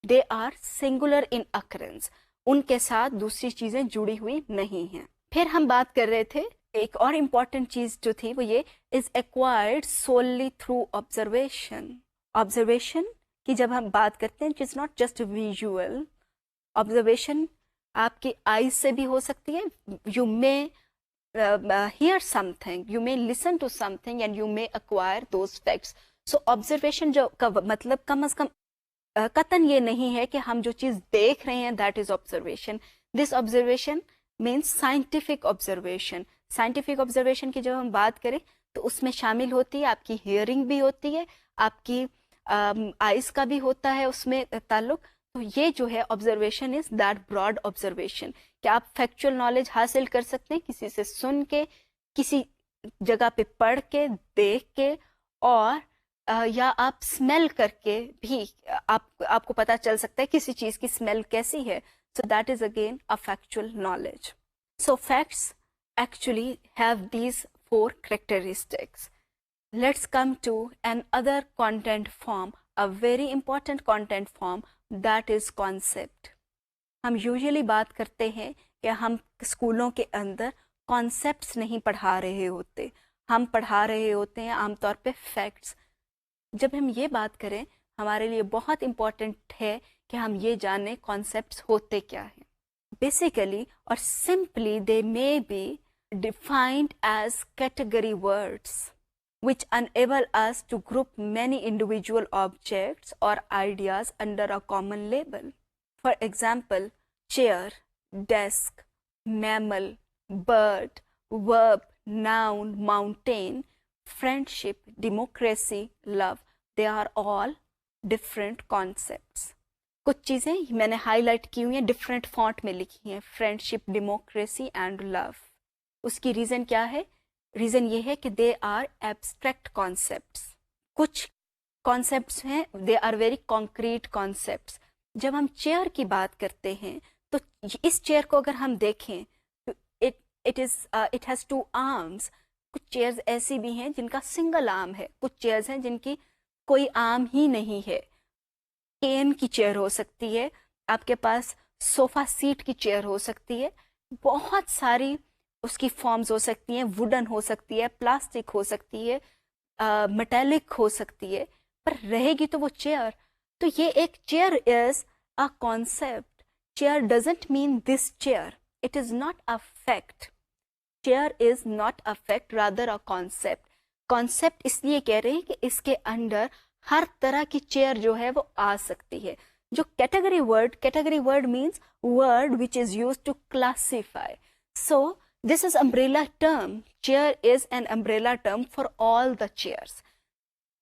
they are singular in occurrence, उनके साथ दूसरी चीज़ें जुड़ी हुई नहीं हैं। फिर हम बात कर रहे थे, एक और इम्पॉर्टेंट चीज जो थी वो ये, is acquired solely through observation. Observation की जब हम बात करते हैं, is not just visual. Observation आपकी आईज से भी हो सकती है। You may hear something, you may listen to something and you may acquire those facts. So observation जो का मतलब कम अज कम कतन ये नहीं है कि हम जो चीज देख रहे हैं that is observation. This observation means scientific observation. Scientific observation की जब हम बात करें तो उसमें शामिल होती है आपकी हियरिंग भी होती है, आपकी आइज का भी होता है उसमें ताल्लुक। तो ये जो है observation is that broad observation कि आप फैक्चुअल नॉलेज हासिल कर सकते हैं किसी से सुन के, किसी जगह पे पढ़ के, देख के, और या आप स्मेल करके भी आपको पता चल सकता है किसी चीज की स्मेल कैसी है। So that is again a factual knowledge. So facts actually have these 4 characteristics. Let's come to another content form, a very important content form, that is concept. हम usually बात करते हैं कि हम स्कूलों के अंदर concepts नहीं पढ़ा रहे होते, हम पढ़ा रहे होते हैं आमतौर पे facts। जब हम ये बात करें, हमारे लिए बहुत important है कि हम ये जाने कॉन्सेप्ट्स होते क्या हैं। बेसिकली और simply they may be defined as category words which enable us to group many individual objects or ideas under a common label. For example, chair, desk, mammal, bird, verb, noun, mountain, friendship, democracy, love, they are all different concepts. कुछ चीज़ें मैंने highlight की हुई हैं, different font में लिखी हैं, friendship, democracy and love. उसकी रीज़न क्या है? रीज़न ये है कि दे आर एब्स्ट्रैक्ट कॉन्सेप्ट्स। कुछ कॉन्सेप्ट्स हैं they are very concrete concepts. जब हम चेयर की बात करते हैं तो इस चेयर को अगर हम देखें तो इट हैज़ 2 आर्म्स। कुछ चेयर्स ऐसी भी हैं जिनका सिंगल आर्म है, कुछ चेयर्स हैं जिनकी कोई आर्म ही नहीं है। केन की चेयर हो सकती है, आपके पास सोफा सीट की चेयर हो सकती है, बहुत सारी उसकी फॉर्म्स हो सकती हैं, वुडन हो सकती है, प्लास्टिक हो सकती है, मेटेलिक हो सकती है, पर रहेगी तो वो चेयर। तो ये एक chair is a concept. Chair doesn't mean this chair, it is not a fact. Chair is not a fact, rather a concept. Concept इसलिए कह रहे हैं कि इसके अंदर हर तरह की चेयर जो है वो आ सकती है। जो category word means word which is use to classify. So this is umbrella term. Chair is an umbrella term for all the chairs.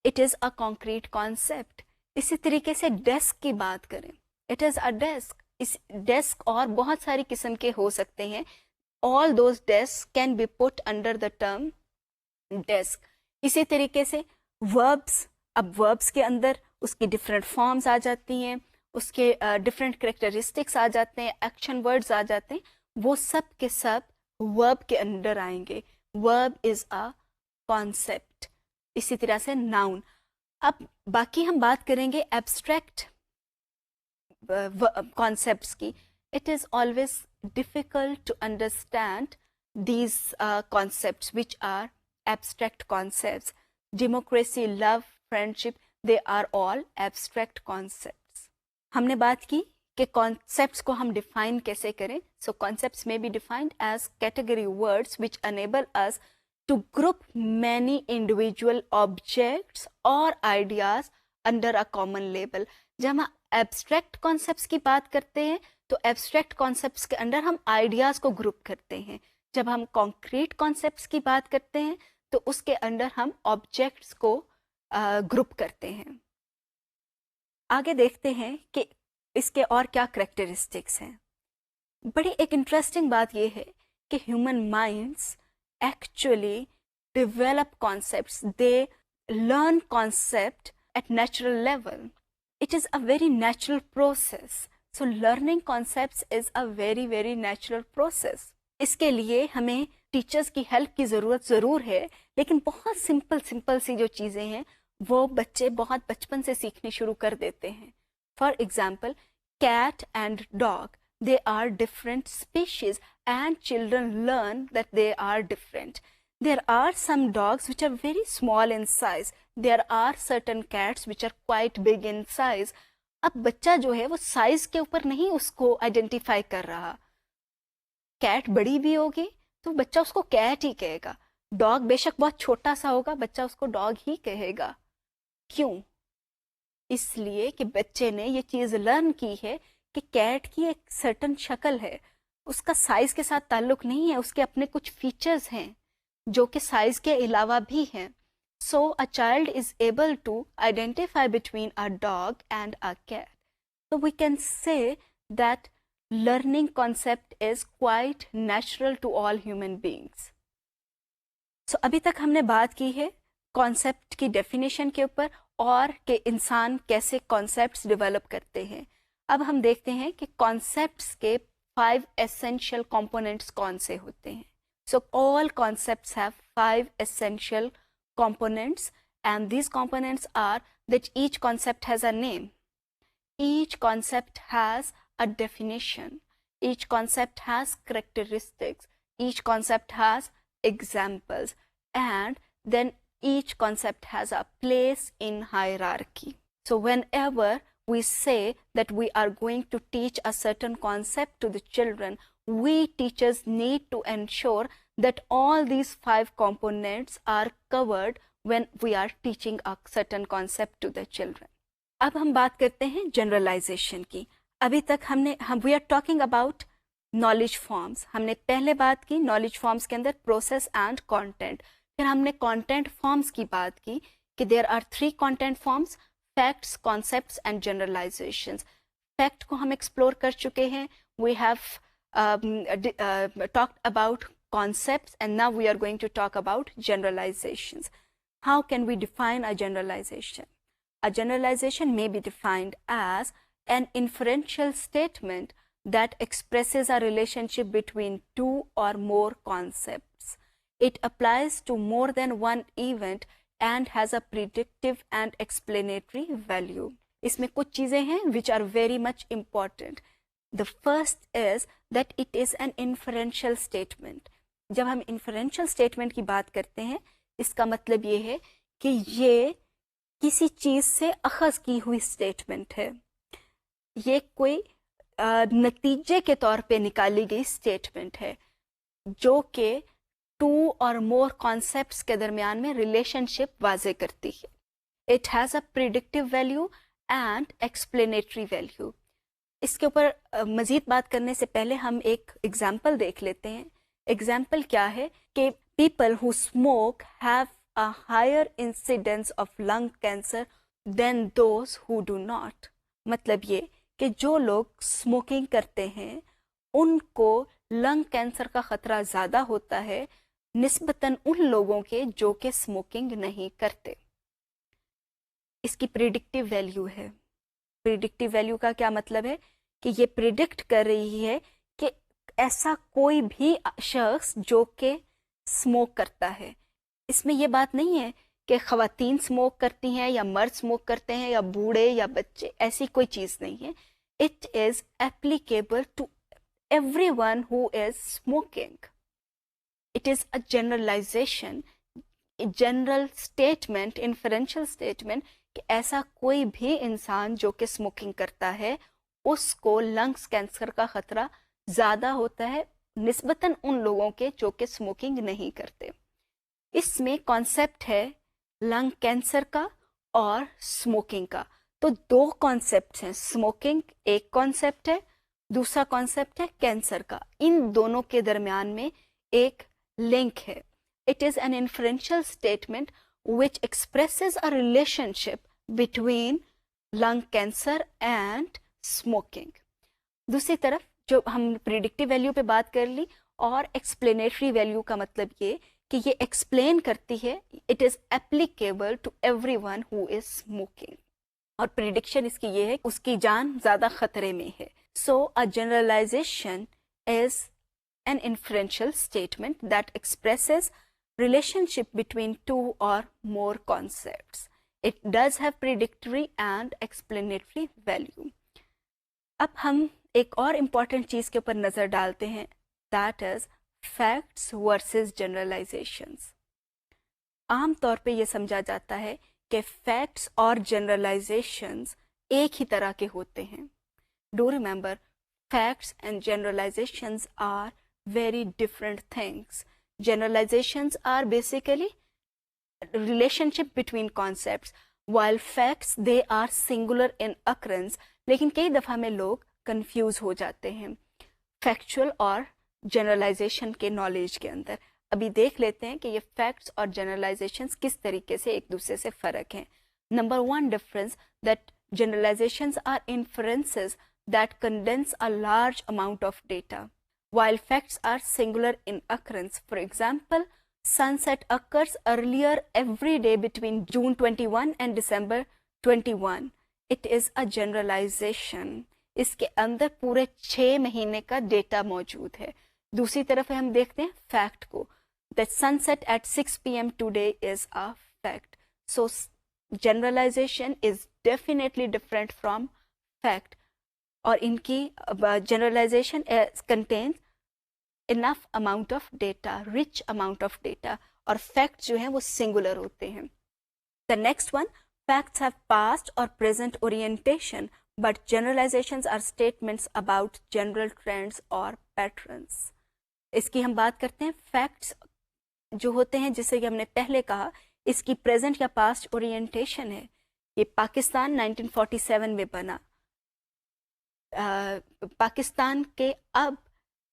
It is a concrete concept. इसी तरीके से डेस्क की बात करें, इट इज अ डेस्क। इस desk और बहुत सारी किस्म के हो सकते हैं। All those desk can be put under the term desk. इसी तरीके से वर्ब्स, अब वर्ब्स के अंदर उसकी डिफरेंट फॉर्म्स आ जाती हैं, उसके डिफरेंट करेक्टरिस्टिक्स आ जाते हैं, एक्शन वर्ड्स आ जाते हैं, वो सब के सब वर्ब के अंडर आएंगे। Verb is a concept. इसी तरह से नाउन। अब बाकी हम बात करेंगे एब्स्ट्रैक्ट concepts की. It is always difficult to understand these concepts which are abstract concepts. Democracy, love, friendship, they are all abstract concepts. हमने बात की कि concepts को हम define कैसे करें. So concepts may be defined as category words which enable us to group many individual objects or ideas under a common label. जब हम एब्स्ट्रैक्ट कॉन्सेप्ट्स की बात करते हैं तो एब्स्ट्रैक्ट कॉन्सेप्ट्स के अंदर हम आइडियाज को ग्रुप करते हैं। जब हम कॉन्क्रीट कॉन्सेप्ट्स की बात करते हैं तो उसके अंदर हम ऑब्जेक्ट्स को ग्रुप करते हैं। आगे देखते हैं कि इसके और क्या करेक्टरिस्टिक्स हैं। बड़ी एक इंटरेस्टिंग बात यह है कि human minds actually develop concepts, they learn concept at natural level. It is a very natural process. So learning concepts is a very very natural process. इसके लिए हमें टीचर्स की हेल्प की ज़रूरत ज़रूर है, लेकिन बहुत सिंपल सी जो चीज़ें हैं वो बच्चे बहुत बचपन से सीखनी शुरू कर देते हैं. For example, cat and dog, they are different species and children learn that they are different. There are some dogs which are very small in size. There are certain cats which are quite big in size. अब बच्चा जो है वो size के ऊपर नहीं उसको identify कर रहा. कैट बड़ी भी होगी तो बच्चा उसको कैट ही कहेगा. डॉग बेशक बहुत छोटा सा होगा, बच्चा उसको डॉग ही कहेगा. क्यों? इसलिए कि बच्चे ने ये चीज़ लर्न की है कि कैट की एक सर्टन शक्ल है, उसका साइज के साथ ताल्लुक नहीं है, उसके अपने कुछ फीचर्स हैं जो कि साइज के अलावा भी हैं. So a child is able to identify between a dog and a cat. So we can say that learning concept is quite natural to all human beings. So अभी तक हमने बात की है कॉन्सेप्ट की डेफिनेशन के ऊपर और कि इंसान कैसे कॉन्सेप्ट्स डेवलप करते हैं. अब हम देखते हैं कि कॉन्सेप्ट्स के 5 essential components कौन से होते हैं. So all concepts have 5 essential components, and these components are that each concept has a name. Each concept has a definition. Each concept has characteristics. Each concept has examples. And then each concept has a place in hierarchy. So whenever we say that we are going to teach a certain concept to the children, we teachers need to ensure that all these 5 components are covered when we are teaching a certain concept to the children. अब हम बात करते हैं generalisation की. अभी तक हम we are talking about knowledge forms. हमने पहले बात की नॉलेज फॉर्म्स के अंदर प्रोसेस एंड कंटेंट. फिर हमने कंटेंट फॉर्म्स की बात की कि there are 3 content forms, facts, concepts and generalizations. Fact को हम एक्सप्लोर कर चुके हैं. We have talked about concepts, and now we are going to talk about generalizations. How can we define a generalization? A generalization may be defined as an inferential statement that expresses a relationship between 2 or more concepts. It applies to more than one event and has a predictive and explanatory value. इसमें कुछ चीज़ें हैं which are very much important. The first is that it is an inferential statement. जब हम inferential statement की बात करते हैं इसका मतलब ये है कि ये किसी चीज़ से अखज़ की हुई स्टेटमेंट है. ये कोई नतीजे के तौर पे निकाली गई स्टेटमेंट है जो कि 2 और मोर कॉन्सेप्ट्स के दरमियान में रिलेशनशिप वाज़े करती है. It has a predictive value and explanatory value. इसके ऊपर मज़ीद बात करने से पहले हम एक एग्जाम्पल देख लेते हैं. एग्जाम्पल क्या है कि people who smoke have a higher incidence of lung cancer than those who do not. मतलब ये कि जो लोग स्मोकिंग करते हैं उनको लंग कैंसर का ख़तरा ज़्यादा होता है निस्बतन उन लोगों के जो कि स्मोकिंग नहीं करते. इसकी प्रिडिक्टिव वैल्यू है. प्रिडिक्टिव वैल्यू का क्या मतलब है कि ये प्रिडिक्ट कर रही है कि ऐसा कोई भी शख्स जो कि स्मोक करता है। इसमें यह बात नहीं है कि ख़वातीन स्मोक करती हैं या मर्द स्मोक करते हैं या बूढ़े या बच्चे, ऐसी कोई चीज़ नहीं है। It is applicable to everyone who is smoking. It is a generalization, a general statement, inferential statement कि ऐसा कोई भी इंसान जो कि स्मोकिंग करता है उसको लंग्स कैंसर का खतरा ज़्यादा होता है निस्बतन उन लोगों के जो कि स्मोकिंग नहीं करते। इसमें कॉन्सेप्ट है लंग कैंसर का और स्मोकिंग का। तो दो कॉन्सेप्ट हैं, स्मोकिंग एक कॉन्सेप्ट है, दूसरा कॉन्सेप्ट है कैंसर का। इन दोनों के दरमियान में एक लिंक है। It is an inferential statement which expresses a relationship between lung cancer and smoking. दूसरी तरफ जो हम प्रिडिक्टिव वैल्यू पे बात कर ली, और एक्सप्लेनेटरी वैल्यू का मतलब ये कि ये एक्सप्लेन करती है, it is applicable to everyone who is smoking. और प्रिडिक्शन इसकी ये है उसकी जान ज़्यादा खतरे में है। So a generalization is an inferential statement that expresses relationship between two or more concepts. It does have predictory and explanatory value. अब हम एक और important चीज़ के ऊपर नज़र डालते हैं, that is facts versus generalizations. आम तौर पे ये समझा जाता है कि facts और generalizations एक ही तरह के होते हैं। Do remember, facts and generalizations are very different things. Generalizations are basically relationship between concepts, while facts they are singular in occurrence. लेकिन कई दफ़ा में लोग confuse हो जाते हैं factual और generalization के knowledge के अंदर। अभी देख लेते हैं कि ये facts और generalizations किस तरीके से एक दूसरे से फ़र्क हैं। Number one difference, that generalizations are inferences that condense a large amount of data, while facts are singular in occurrence. For example, sunset occurs earlier every day between June 21 and December 21. It is a generalization. इसके अंदर पूरे 6 महीने का data मौजूद है। दूसरी तरफ हम देखते हैं फैक्ट को, that sunset at 6 p.m. today is a fact. So generalization is definitely different from fact. और इनकी generalization contains enough amount of data, rich amount of data, और facts जो हैं वो singular होते हैं। The next one, facts have past or present orientation, but generalizations are statements about general trends or patterns. इसकी हम बात करते हैं, facts जो होते हैं जिसे कि हमने पहले कहा इसकी present या past orientation है। ये पाकिस्तान 1947 में बना। पाकिस्तान के अब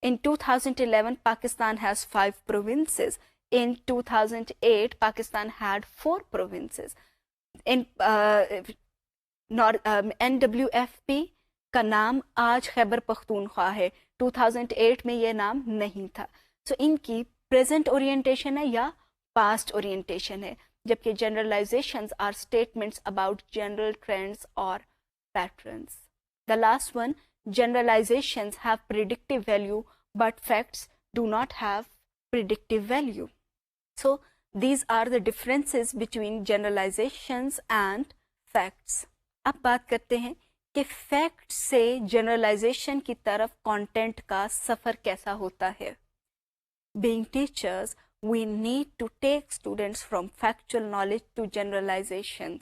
in 2011 Pakistan has 5 provinces. In 2008 Pakistan had 4 provinces. In NWFP का नाम आज खैबर पख्तूनख्वा है, 2008 में ये नाम नहीं था। So इनकी present orientation है या past orientation है, जबकि generalizations are statements about general trends or patterns. The last one, generalizations have predictive value, but facts do not have predictive value. So these are the differences between generalizations and facts. अब बात करते हैं कि fact से generalisation की तरफ content का सफ़र कैसा होता है। Being teachers, we need to take students from factual knowledge to generalizations.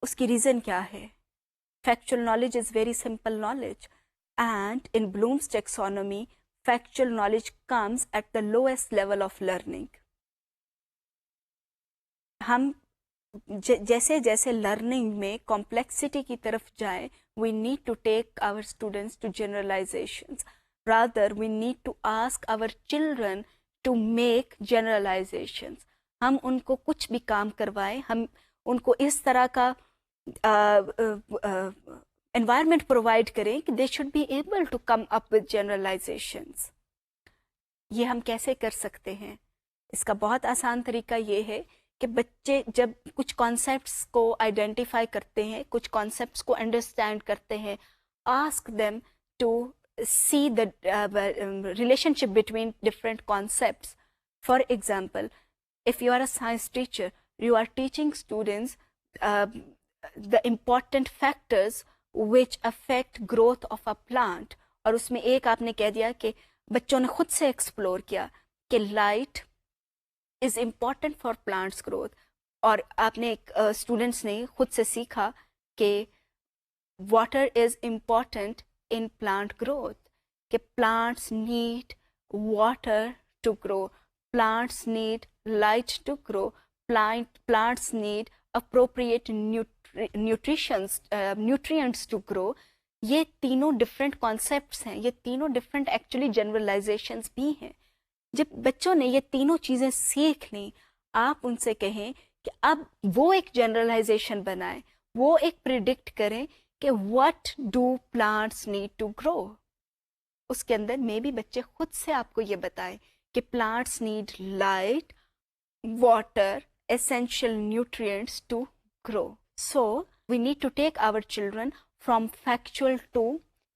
उसकी रीज़न क्या है? Factual knowledge is very simple knowledge, and in Bloom's taxonomy, factual knowledge comes at the lowest level of learning. हम जैसे जैसे learning में complexity की तरफ जाएं, we need to take our students to generalizations. Rather, we need to ask our children to make generalizations. हम उनको कुछ भी काम करवाएं, हम उनको इस तरह का environment provide करें कि they should be able to come up with generalizations. ये हम कैसे कर सकते हैं? इसका बहुत आसान तरीका ये है कि बच्चे जब कुछ कॉन्सेप्ट्स को आइडेंटिफाई करते हैं, कुछ कॉन्सेप्ट्स को अंडरस्टैंड करते हैं, ask them to see the relationship between different concepts. For example, if you are a science teacher, you are teaching students the important factors which affect growth of a plant, और उसमें एक आपने कह दिया कि बच्चों ने खुद से एक्सप्लोर किया कि light is important for plants growth, और आपने स्टूडेंट्स ने खुद से सीखा कि water is important in plant growth, कि plants need water to grow, plants need light to grow, plants need appropriate nutrients to grow. ये तीनों different concepts हैं, ये तीनों different actually generalizations भी हैं. जब बच्चों ने ये तीनों चीज़ें सीख ली, आप उनसे कहें कि अब वो एक generalization बनाएं, वो एक predict करें कि what do plants need to grow. उसके अंदर मे बी बच्चे खुद से आपको ये बताएं कि plants need light, water, essential nutrients to grow. So we need to take our children from factual to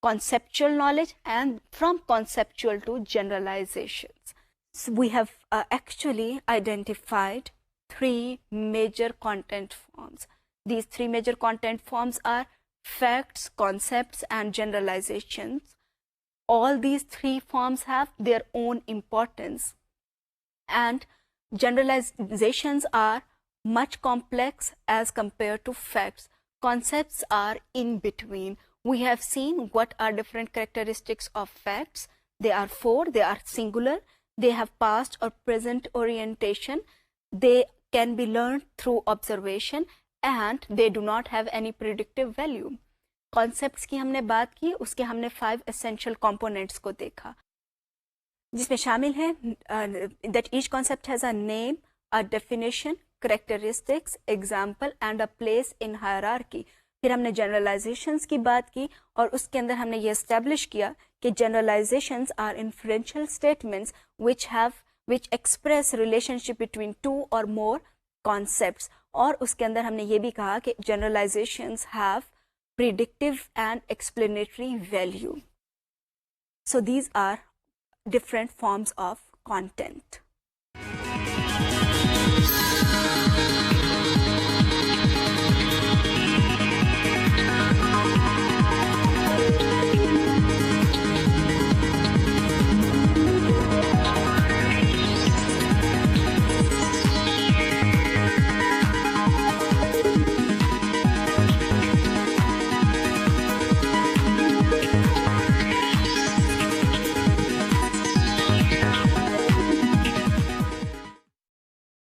conceptual knowledge and from conceptual to generalizations. So we have actually identified 3 major content forms. These 3 major content forms are facts, concepts, and generalizations. All these 3 forms have their own importance, and generalizations are much complex as compared to facts. Concepts are in between. We have seen what are different characteristics of facts. They are 4. They are singular. They have past or present orientation. They can be learned through observation, and they do not have any predictive value. Concepts की हमने बात की, उसके हमने 5 essential components को देखा, जिसमें शामिल है that each concept has a name, a definition, characteristics, example and a place in hierarchy. फिर हमने generalizations की बात की, और उसके अंदर हमने ये establish किया कि generalizations are inferential statements which express relationship between 2 or more concepts. और उसके अंदर हमने ये भी कहा कि generalizations have predictive and explanatory value. So these are different forms of content.